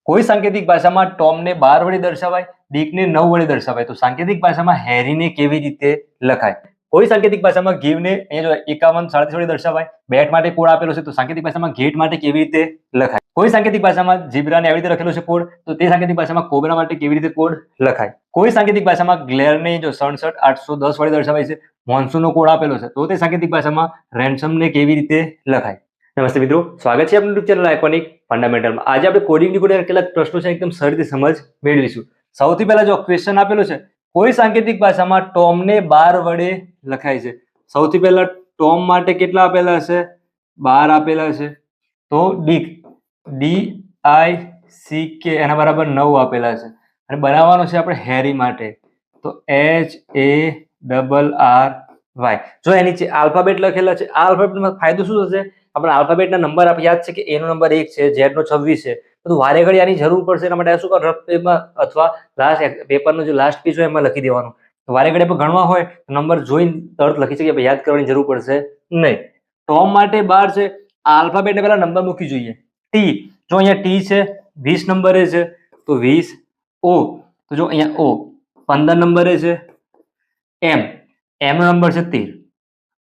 કોઈ સાંકેતિક ભાષામાં ટોમને 12 વડે દર્શાવાય, ડીકને 9 વડે દર્શાવાય. તો સાંકેતિક ભાષામાં હેરીને કેવી રીતે લખાય? કોઈ સાંકેતિક ભાષામાં ગીવને અહીંયા જો 51 37 વડે દર્શાવાય. બેટ માટે કોડ આપેલો છે, તો સાંકેતિક ભાષામાં ગેટ માટે કેવી રીતે લખાય? કોઈ સાંકેતિક ભાષામાં ઝીબ્રાને આવી રીતે લખેલો છે કોડ, તો તે સાંકેતિક ભાષામાં કોબરા માટે કેવી રીતે કોડ લખાય? કોઈ સાંકેતિક ભાષામાં ગ્લેરને જો 67 810 વડે દર્શાવાય છે, મોન્સૂનનો કોડ આપેલો છે, તો તે સાંકેતિક ભાષામાં રેન્સમને કેવી રીતે લખાય? નમસ્તે મિત્રો, સ્વાગત છે આપણી ચેનલ આઇકોનિક ફંડામેન્ટલમાં. આજે આપણે કોડિંગ ડીકોડર કેટલાક પ્રશ્નો છે એકદમ સરળ રીતે સમજ મેળવીશું. સૌથી પહેલા જો ક્વેશ્ચન આપેલો છે, કોઈ સાંકેતિક ભાષામાં ટોમને 12 વડે લખાય છે. સૌથી પહેલા ટોમ માટે કેટલા આપેલા હશે? 12 આપેલા છે. તો ડીક DICK એના બરાબર 9 આપેલા છે. અને બનાવવાનો છે આપણે હેરી માટે, તો HARRY. જો એની નીચે આલ્ફાબેટ લખેલા છે. આ આલ્ફાબેટમાં ફાયદો શું થશે? આપણે આલ્ફાબેટના નંબર આપણે યાદ છે કે A નો નંબર 1 છે, Z નો 26 છે. તો વારે ઘડી આની જરૂર પડશે, એના માટે શું કરો, રફ પેપરમાં અથવા લાસ્ટ પેપરનો જે લાસ્ટ પેજ હોય એમાં લખી દેવાનું. તો વારે ઘડી આપણે ગણવા હોય તો નંબર જોઈને તરત લખી શકીએ, યાદ કરવાની જરૂર પડશે નહીં. ટોમ માટે 12 છે. આ આલ્ફાબેટને પહેલા નંબર મૂકી જોઈએ. T, જો અહીંયા T છે 20 નંબરે છે, તો 20. O, તો જો અહીંયા O 15 નંબરે છે. M નો નંબર છે 13,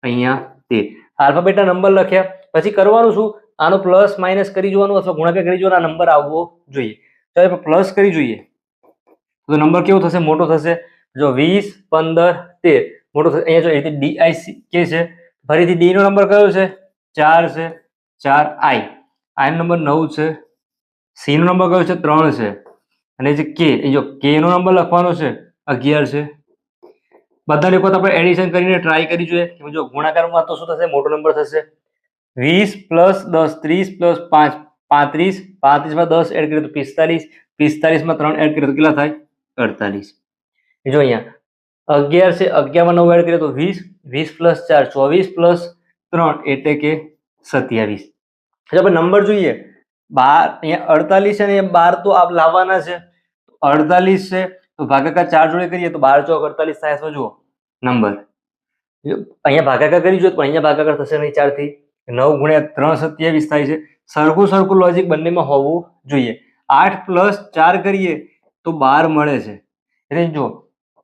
અહીંયા 13. આલ્ફાબેટના નંબર લખ્યા પછી કરવાનું શું? આનો પ્લસ માઇનસ કરી જોવાનું અથવા ગુણાકાર કરી જોવાનો, નંબર આવવો જોઈએ. ચાલો પ્લસ કરી જોઈએ તો નંબર કેવો થશે? મોટો થશે. જો 20 15 13 મોટો થશે. અહીંયા જો DICK છે, ફરીથી D નો નંબર કયો છે? 4 છે. 4 I નો નંબર 9 છે. C નો નંબર કયો છે? 3 છે. અને જે K, જો K નો નંબર લખવાનો છે 11 છે. બધા લોકો આપણે એડિશન કરીને ટ્રાય કરી જોઈએ. જો ગુણાકારમાં તો શું થશે? મોટો નંબર થશે. 20 + 10 30 + 5 35 35 માં 10 એડ કરીએ તો 45 45 માં 3 એડ કરીએ તો કેટલા થાય? 48. જો અહીંયા 11 છે, 11 માં 9 એડ કરીએ તો 20 20 + 4 24 + 3 એટલે કે 27. જો આપણે નંબર જોઈએ 12, અહીંયા 48 છે ને 12 તો આપ લાવવાના છે. 48 છે તો ભાગાકાર 4 જોડે કરીએ તો 12 ચોક 48 થાય. તો જુઓ નંબર અહીંયા ભાગાકાર કરી જોઈએ, પણ અહીંયા ભાગાકાર થશે નહીં 4 થી. 9 × 3 27 થાય છે. સરખું લોજિક બંનેમાં હોવું જોઈએ. 8 + 4 કરીએ તો 12 મળે છે. એટલે જો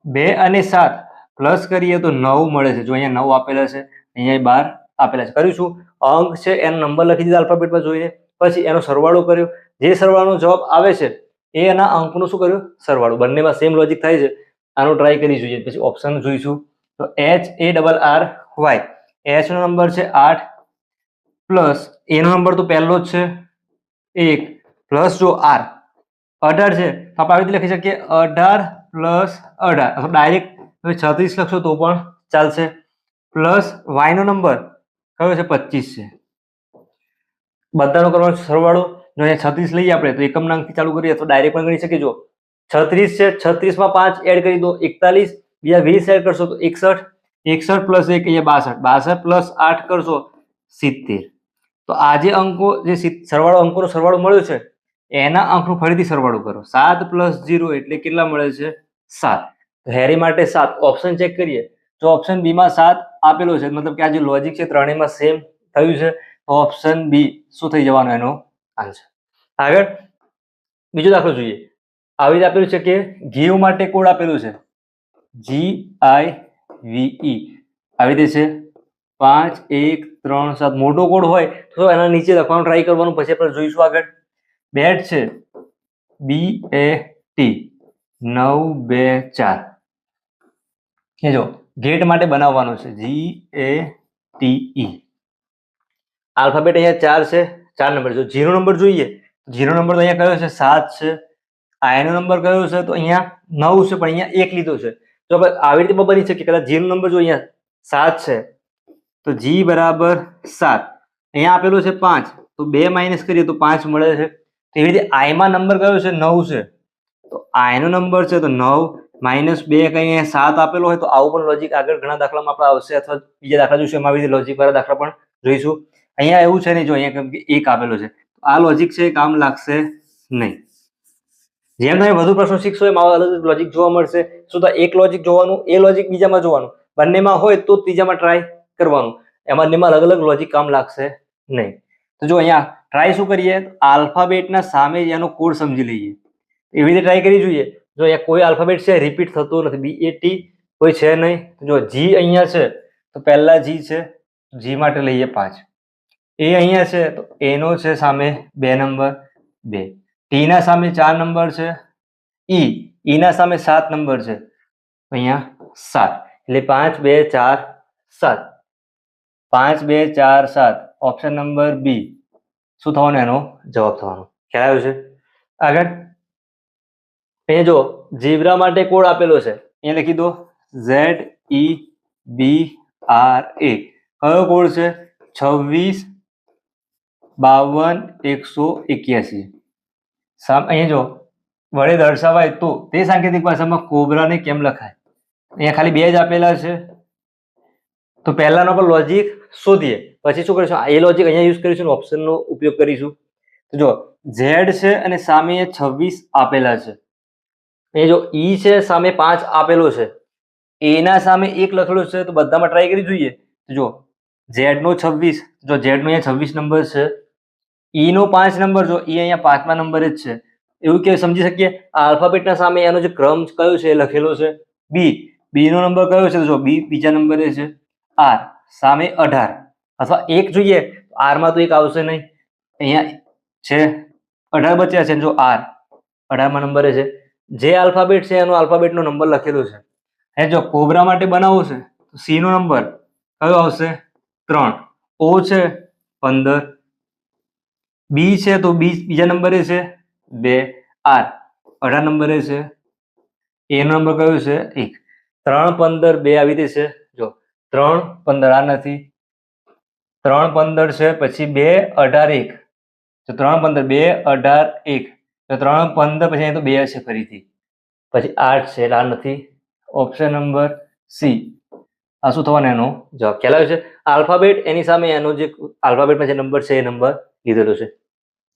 2 અને 7 પ્લસ કરીએ તો 9 મળે છે. જો અહીંયા 9 આપેલા છે, અહીંયા 12 આપેલા છે. કરીશું અંક છે એનો નંબર લખી દીધા આલ્ફાબેટમાં જોઈને, પછી એનો સરવાળો કર્યો. જે સરવાળાનો જવાબ આવે છે એ એના અંકનો શું કર્યો? સરવાળો. બંનેમાં સેમ લોજિક થાય છે. આનો ટ્રાય કરી જોઈએ. પછી ઓપ્શન જોઈશું તો HARRY. H નો નંબર છે 8 પ્લસ A નો નંબર તો પહેલો જ છે 1 પ્લસ જો R 18 છે, તો આપણે આવી રીતે લખી શકીએ 18 + 18 અથવા ડાયરેક્ટ 36 લખશો તો પણ ચાલશે. પ્લસ Y નો નંબર કયો છે? 25 છે. બધાનો કરવાનો સરવાળો. જો અહીંયા 36 લઈએ આપણે તો એકમ અંકથી ચાલુ કરીએ તો ડાયરેક્ટ પણ ગણી શકીએ. જો 36 છે, 36 માં 5 એડ કરી દો 41, બીજા 20 એડ કરશો તો 61, 61 + 1 અહીંયા 62, 62 + 8 કરશો 70. તો આ જે અંકો જે સરવાળો અંકોનો સરવાળો મળ્યો છે એના અંકનો ફરીથી સરવાળો કરો. 7 + 0 એટલે કેટલા મળે છે? 7. તો હેરી માટે 7. ઓપ્શન ચેક કરીએ તો ઓપ્શન બી માં 7 આપેલો છે, મતલબ કે આ જે લોજિક છે ત્રણેયમાં સેમ થયું છે. તો ઓપ્શન બી શું થઈ જવાનો એનો આન્સર. આગળ બીજો દાખલો જોઈએ. આવી રીતે આપેલું છે કે ગીવ માટે કોડ આપેલું છે GIVE. આવી રીતે છે 5 1 3 7. મોટો કોડ હોય તો એના નીચે લખવાનું ટ્રાય કરવાનું, પછી આપણે જોઈશું આગળ. બેટ છે BAT 9 2 4. એ જો ગેટ માટે બનાવવાનો છે GATE. આલ્ફાબેટ અહીંયા 4 છે, 4 નંબર. જો 0 નંબર જોઈએ, 0 નંબર તો અહીંયા કયો છે? 7 છે. I નો નંબર કયો છે? તો અહીંયા 9 છે, પણ અહીંયા 1 લીધો છે. તો આપણે આવી રીતે બની શકીએ. કદાચ 0 નંબર જો અહીંયા 7 છે તો G = 7. અહીંયા આપેલું છે 5, તો 2 માઇનસ કરીએ તો 5 મળે છે. એવી રીતે I માં નંબર કયો છે? 9 છે, તો I નો નંબર છે તો 9 - 2 કઈ 7 આપેલો હોય. તો આવું પણ લોજિક આગળ ઘણા દાખલામાં આપણે આવશે, અથવા બીજા દાખલા જોઈશું એમાં આવી રીતે લોજિક વાળા દાખલા પણ જોઈશું. અહીંયા એવું છે નહીં, જો અહીંયા 1 આપેલો છે, આ લોજિક છે કામ લાગશે નહીં. જેમ તમે વધુ પ્રશ્નો શીખશો એમ અલગ અલગ લોજિક જોવા મળશે. શું તો એક લોજિક જોવાનું, એ લોજિક બીજામાં જોવાનું, બંનેમાં હોય તો ત્રીજામાં ટ્રાય કરવાનું. એમાં બંનેમાં અલગ અલગ લોજિક કામ લાગશે નહીં. તો જો અહીંયા ટ્રાય શું કરીએ, આલ્ફાબેટના સામે એનો કોડ સમજી લઈએ. એવી રીતે ટ્રાય કરી જોઈએ. જો અહીંયા કોઈ આલ્ફાબેટ છે રિપીટ થતો નથી, BAT કોઈ છે નહીં. જો G અહીંયા છે તો પહેલા G છે, G માટે લઈએ 5. એ અહીંયા છે તો એનો છે સામે 2 નંબર 2. T ના સામે 4 નંબર છે. E ના સામે 7 નંબર છે, અહીંયા 7. એટલે 5 2 4 7. 5 2 4 7. ઓપ્શન નંબર બી શું થવાનો, એનો જવાબ થવાનો. ખ્યાલ આવ્યો છે? આગળ અહીંયા જો ઝીબ્રા માટે કોડ આપેલો છે, અહીંયા લખી દો ZEBRA. કયો કોડ છે? 26 52 181. અહીંયા જો વડે દર્શાવાય તો તે સાંકેતિક ભાષામાં કોબરાને કેમ લખાય? અહીંયા ખાલી 2 જ આપેલા છે, તો પહેલાનો પર લોજિક શોધીએ, પછી શું કરીશું, એ લોજિક અહીંયા યુઝ કરીશું, ઓપ્શનનો ઉપયોગ કરીશું. તો જો Z છે અને સામે 26 આપેલા છે. એ જો E છે સામે 5 આપેલો છે, A ના સામે 1 લખેલો છે, તો બધામાં ટ્રાય કરી જોઈએ. તો જો Z નો 26, જો Z નો અહીંયા 26 નંબર છે, E નો 5 નંબર, જો E અહીંયા 5મા નંબરે જ છે. એવું કે સમજી શકીએ આલ્ફાબેટના સામે એનો જે ક્રમ કયો છે એ લખેલો છે. B નો નંબર કયો છે? તો જો B બીજા નંબરે છે. R સામે 18 અથવા 1 જોઈએ, R માં તો 1 આવશે નહીં, અહીંયા છે 18 બચ્યા છે. જો R 18મા નંબરે છે. જે આલ્ફાબેટ છે એનો આલ્ફાબેટનો નંબર લખેલો છે. અને જો કોબરા માટે બનાવવો છે તો C નો નંબર કયો આવશે? 3. O છે 15. B છે તો B બીજા નંબરે છે 2. R 18 નંબરે છે. A નો નંબર કયો છે? 1. 3 15 2 આવી રીતે છે. જો 3 15 આ નથી, 3 15 છે, પછી 2 18 1. તો 3 15 2 18 1. તો 3 15 પછી અહીં તો 2 છે ફરીથી, પછી 8 છે એટલે આ નથી. ઓપ્શન નંબર સી આ શું થવાનો એનો જવાબ. ખ્યાલ આવે છે? આલ્ફાબેટ એની સામે એનો જે આલ્ફાબેટમાં જે નંબર છે એ નંબર લીધેલો છે.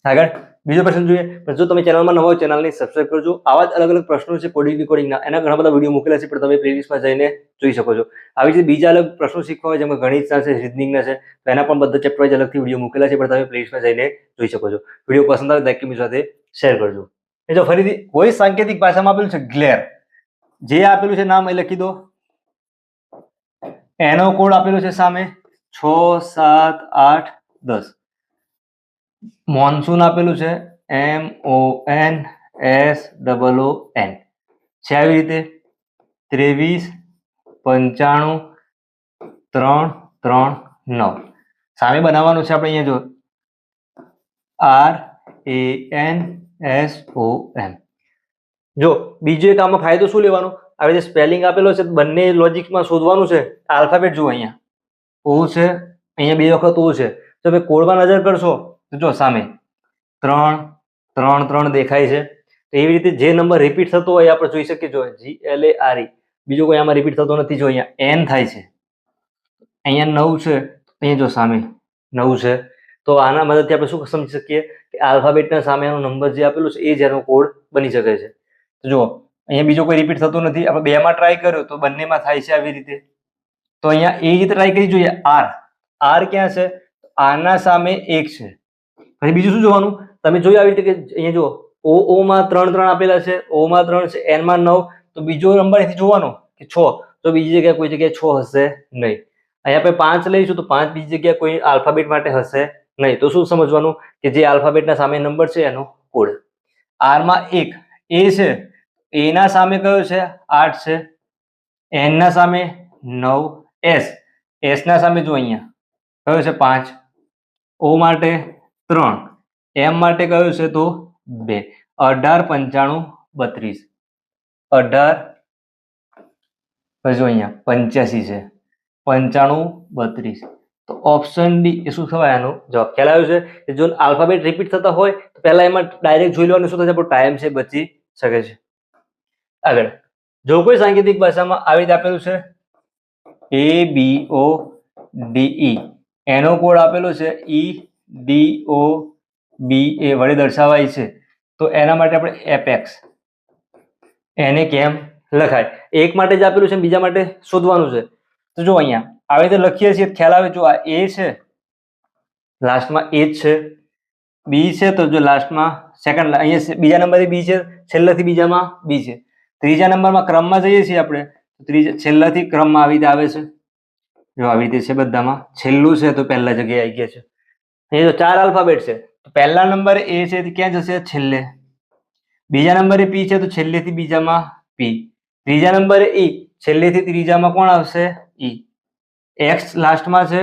આગળ બીજો પ્રશ્ન જોઈએ. પણ જો તમે ચેનલમાં નવા હોય ચેનલને સબસ્ક્રાઇબ કરજો. આવા જ અલગ અલગ પ્રશ્નો છે કોડિંગ રિકોર્ડિંગના, એના ઘણા બધા વિડીયો મૂકેલા છે, પણ તમે પ્લેલિસ્ટમાં જઈને જોઈ શકો છો. આવી રીતે બીજા અલગ પ્રશ્નો શીખવા હોય, જેમ કે ગણિતના છે, રીઝનિંગના છે, તો એના પણ બધા ચેપ્ટર વાઇઝ અલગથી વિડીયો મૂકેલા છે, પણ તમે પ્લેલિસ્ટમાં જઈને જોઈ શકો છો. વિડીયો પસંદ આવે લાઈક કમેન્ટ સાથે શેર કરજો. એ જો ફરીથી કોઈ સાંકેતિક ભાષામાં આપેલું છે ગ્લેર, જે આપેલું છે નામ એ લખી દો. એનો કોડ આપેલો છે સામે 6 7 8 10. મોન્સૂન આપેલું છે MONSOON છે. આવી રીતે 23 95 3 3 9. સામે બનાવવાનું છે આપણે અહીંયા જો RANSOM. જો બીજો એક આમાં ફાયદો શું લેવાનો, આવી રીતે સ્પેલિંગ આપેલો છે, બંને લોજિકમાં શોધવાનું છે. આલ્ફાબેટ જુઓ, અહીંયા O છે, અહીંયા 2 વખત O છે. તો તમે કોડમાં નજર કરશો તો જો સામે 3 3 3 દેખાય છે. તો એવી રીતે જે નંબર રિપીટ થતો હોય આપણે જોઈ શકીએ. જો GLARE બીજો કોઈ આમાં રિપીટ થતો નથી. જો અહીંયા N થાય છે, અહીંયા 9 છે, અહીંયા જો સામે 9 છે. તો આના મદદથી આપણે શું સમજી શકીએ કે આલ્ફાબેટના સામે એનો નંબર જે આપેલું છે એ જ એનો કોડ બની શકે છે. તો જો અહીંયા બીજો કોઈ રિપીટ થતો નથી. આપણે 2માં ટ્રાય કર્યો તો બંનેમાં થાય છે આવી રીતે. તો અહીંયા એ રીતે ટ્રાય કરી જોઈએ. R ક્યાં છે? R ના સામે 1 છે. પછી બીજું શું જોવાનું, તમે જોયું આવી રીતે કે અહીંયા જુઓ O માં 3 3 આપેલા છે, O માં 3 છે, N માં 9. તો બીજો નંબર અહીંથી જોવાનો કે 6. તો બીજી જગ્યાએ કોઈ જગ્યાએ 6 હશે નહીં. અહીંયા આપણે 5 લઈશું તો 5 બીજી જગ્યાએ કોઈ આલ્ફાબેટ માટે હશે નહીં. તો શું સમજવાનું કે જે આલ્ફાબેટના સામે નંબર છે એનો કોડ. R માં 1 A છે, A ના સામે કયો છે? 8 છે. N ના સામે 9. S ના સામે જો અહીંયા કયો છે? 5. O માટે 3. M માટે કયો છે? તો 2. 18 95 32. 18 પછી અહીંયા 85 છે, 95 32. તો ઓપ્શન ડી એ શું થવાય એનો જવાબ. ખ્યાલ આવ્યો છે? કે જો આલ્ફાબેટ રિપીટ થતા હોય તો પહેલા એમાં ડાયરેક્ટ જોઈ લેવાનું, શું થશે, આપણો ટાઈમ છે બચી શકે છે. આગળ જો કોઈ સાંકેતિક ભાષામાં આવી રીતે આપેલું છે ABODE, એનો કોડ આપેલો છે EDOBA વડે દર્શાવાય છે. તો એના માટે આપણે એપેક્સ એને કેમ લખાય, એક માટે જ આપેલું છે, બીજા માટે શોધવાનું છે. તો જો અહીંયા આવી રીતે લખીએ છીએ, ખ્યાલ આવે. જો આ A છે, લાસ્ટમાં A જ છે, બી છે તો જો લાસ્ટમાં સેકન્ડ અહીંયા બીજા નંબરે બી છે, છેલ્લેથી બીજામાં બી છે. ત્રીજા નંબરમાં ક્રમમાં જઈએ છીએ આપણે, છેલ્લાથી ક્રમમાં આવી રીતે આવે છે. જો આવી રીતે છે બધામાં, છેલ્લું છે તો પહેલા જગ્યાએ આવી ગયા છે. અહીંયા તો 4 આલ્ફાબેટ છે, તો પહેલા નંબરે એ છે તે ક્યાં જશે? છેલ્લે. બીજા નંબરે પી છે તો છેલ્લેથી બીજામાં પી. ત્રીજા નંબરે ઈ, છેલ્લેથી ત્રીજામાં કોણ આવશે? ઈ. એક્સ લાસ્ટમાં છે,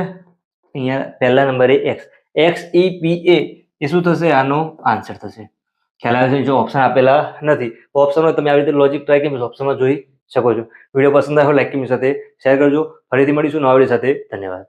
અહીંયા પહેલા નંબરે એક્સ. એક્સ ઈ પી એ એ શું થશે? આનો આન્સર થશે. ખ્યાલ આવે છે? જો ઓપ્શન આપેલા નથી, ઓપ્શનમાં તમે આવી રીતે લોજિક ટ્રાય કરી ઓપ્શનમાં જોઈ શકો છો. વિડીયો પસંદ આવ્યો લાઈક કરી સાથે શેર કરજો. ફરીથી મળીશું નવા વિડીયો સાથે. ધન્યવાદ.